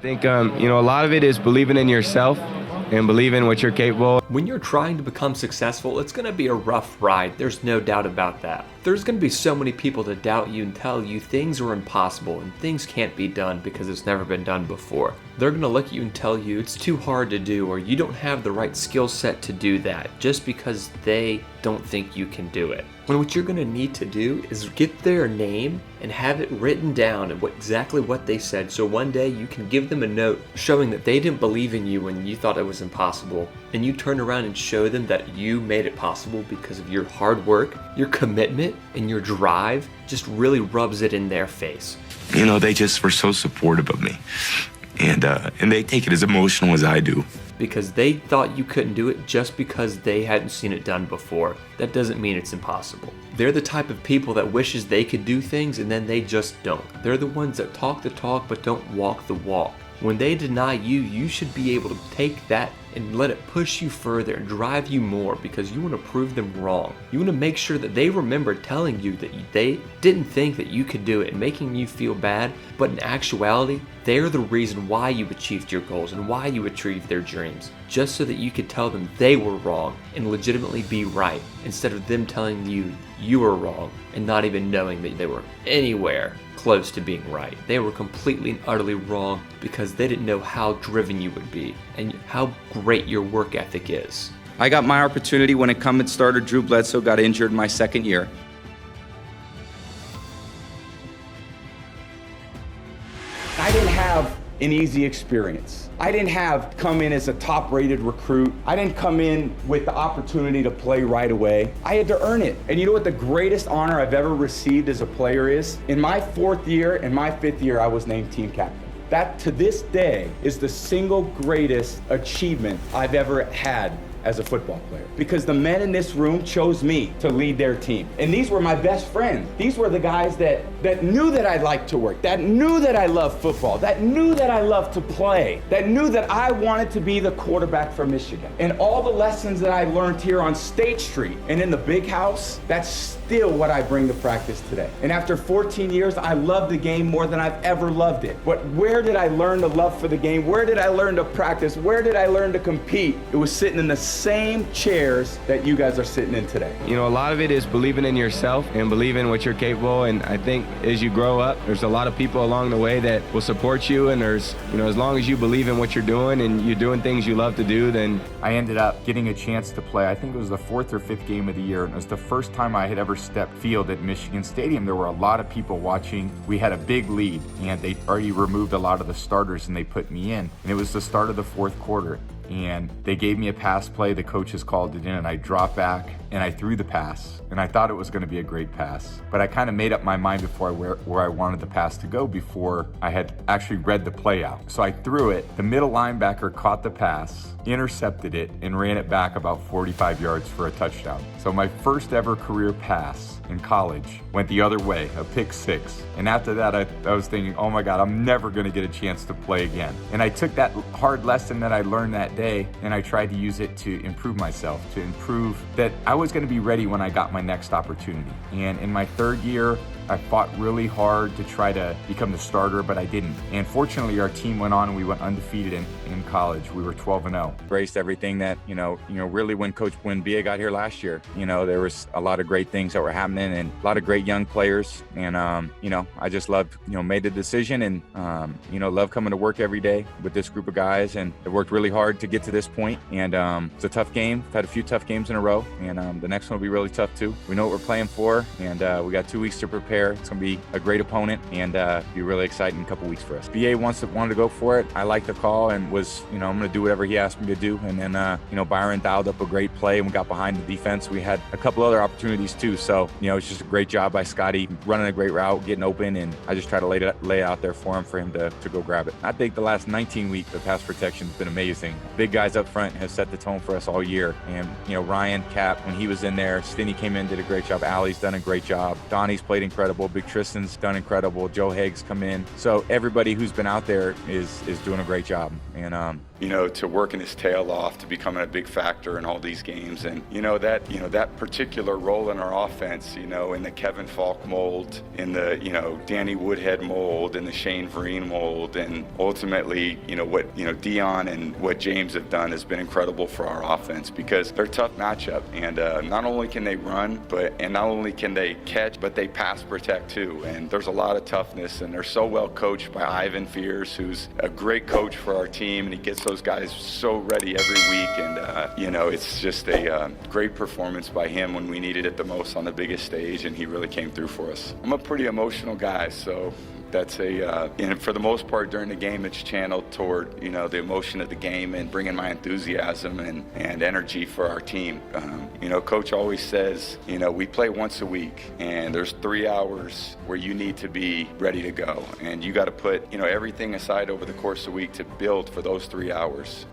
I think, a lot of it is believing in yourself and believing what you're capable of. When you're trying to become successful, it's going to be a rough ride. There's no doubt about that. There's going to be so many people to doubt you and tell you things are impossible and things can't be done because it's never been done before. They're going to look at you and tell you it's too hard to do or you don't have the right skill set to do that just because they don't think you can do it. When what you're going to need to do is get their name and have it written down and exactly what they said, so one day you can give them a note showing that they didn't believe in you when you thought it was impossible, and you turn around and show them that you made it possible because of your hard work, your commitment, and your drive just really rubs it in their face. They just were so supportive of me, and they take it as emotional as I do. Because they thought you couldn't do it just because they hadn't seen it done before. That doesn't mean it's impossible. They're the type of people that wishes they could do things and then they just don't. They're the ones that talk the talk but don't walk the walk. When they deny you, you should be able to take that and let it push you further and drive you more because you want to prove them wrong. You want to make sure that they remember telling you that they didn't think that you could do it and making you feel bad, but in actuality, they're the reason why you achieved your goals and why you achieved their dreams, just so that you could tell them they were wrong and legitimately be right, instead of them telling you you were wrong and not even knowing that they were anywhere close to being right. They were completely and utterly wrong because they didn't know how driven you would be and how great your work ethic is. I got my opportunity when incumbent starter Drew Bledsoe got injured my second year. I didn't have an easy experience. I didn't have come in as a top-rated recruit. I didn't come in with the opportunity to play right away. I had to earn it. And you know what the greatest honor I've ever received as a player is? In my fourth year and my fifth year, I was named team captain. That, to this day, is the single greatest achievement I've ever had as a football player, because the men in this room chose me to lead their team. And these were my best friends. These were the guys that knew that I liked to work, that knew that I loved football, that knew that I loved to play, that knew that I wanted to be the quarterback for Michigan. And all the lessons that I learned here on State Street and in the big house, that's still what I bring to practice today. And after 14 years, I love the game more than I've ever loved it. But where did I learn the love for the game? Where did I learn to practice? Where did I learn to compete? It was sitting in the same chairs that you guys are sitting in today. A lot of it is believing in yourself and believing what you're capable. And I think as you grow up, there's a lot of people along the way that will support you. And there's, as long as you believe in what you're doing and you're doing things you love to do, then I ended up getting a chance to play. I think it was the fourth or fifth game of the year. And it was the first time I had ever stepped field at Michigan Stadium. There were a lot of people watching. We had a big lead and they already removed a lot of the starters and they put me in. And it was the start of the fourth quarter. And they gave me a pass play. The coaches called it in and I dropped back and I threw the pass. And I thought it was going to be a great pass. But I kind of made up my mind before where I wanted the pass to go before I had actually read the play out. So I threw it. The middle linebacker caught the pass, intercepted it, and ran it back about 45 yards for a touchdown. So my first ever career pass in college went the other way, a pick six. And after that, I was thinking, oh my God, I'm never going to get a chance to play again. And I took that hard lesson that I learned that day and I tried to use it to improve myself, to improve that I was going to be ready when I got my next opportunity. And in my third year, I fought really hard to try to become the starter, but I didn't. And fortunately, our team went on and we went undefeated in college. We were 12-0. Embraced everything that, really when BA got here last year, there was a lot of great things that were happening and a lot of great young players. And, I just loved, made the decision and, love coming to work every day with this group of guys. And it worked really hard to get to this point. And it's a tough game. We've had a few tough games in a row. And the next one will be really tough too. We know what we're playing for. And we got 2 weeks to prepare. It's going to be a great opponent and be really exciting couple weeks for us. BA wanted to go for it. I liked the call and was, I'm going to do whatever he asked me to do. And then, Byron dialed up a great play and we got behind the defense. We had a couple other opportunities too. So, it's just a great job by Scotty running a great route, getting open, and I just try to lay it out there for him to go grab it. I think the last 19 weeks, the pass protection has been amazing. Big guys up front have set the tone for us all year. And, Ryan, Cap, when he was in there, Stinney came in, did a great job. Allie's done a great job. Donnie's played incredible. Big Tristan's done incredible. Joe Haig's come in. So everybody who's been out there is doing a great job. And to working his tail off, to becoming a big factor in all these games. And, that particular role in our offense, in the Kevin Falk mold, in the, Danny Woodhead mold, in the Shane Vereen mold, and ultimately, what, Dion and what James have done has been incredible for our offense, because they're a tough matchup. And not only can they run, and not only can they catch, but they pass protect too. And there's a lot of toughness, and they're so well coached by Ivan Fears, who's a great coach for our team, and he gets those guys so ready every week. And, it's just a great performance by him when we needed it the most on the biggest stage, and he really came through for us. I'm a pretty emotional guy, so that's and for the most part during the game, it's channeled toward, the emotion of the game and bringing my enthusiasm and energy for our team. Coach always says, we play once a week, and there's 3 hours where you need to be ready to go. And you got to put, everything aside over the course of the week to build for those 3 hours.